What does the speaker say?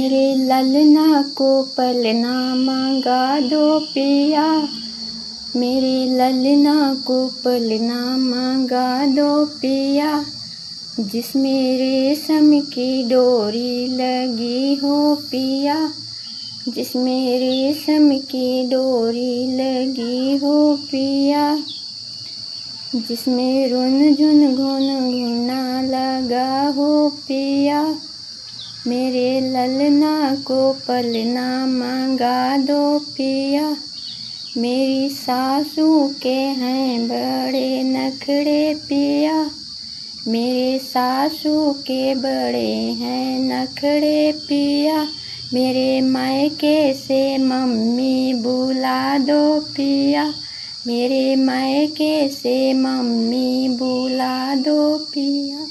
मेरे ललना को पलना मांगा दो पिया, मेरे ललना को पलना मांगा दो पिया, जिसमें रेशम की डोरी लगी हो पिया, जिसमें रेशम की डोरी लगी हो पिया, जिसमें रुनझुन घुनघुना लगा हो पिया, मेरे ललना को पलना मांगा दो पिया। मेरी सासू के हैं बड़े नखरे पिया, मेरे सासू के बड़े हैं नखरे पिया, मेरे मायके से मम्मी बुला दो पिया, मेरे मायके से मम्मी बुला दो पिया।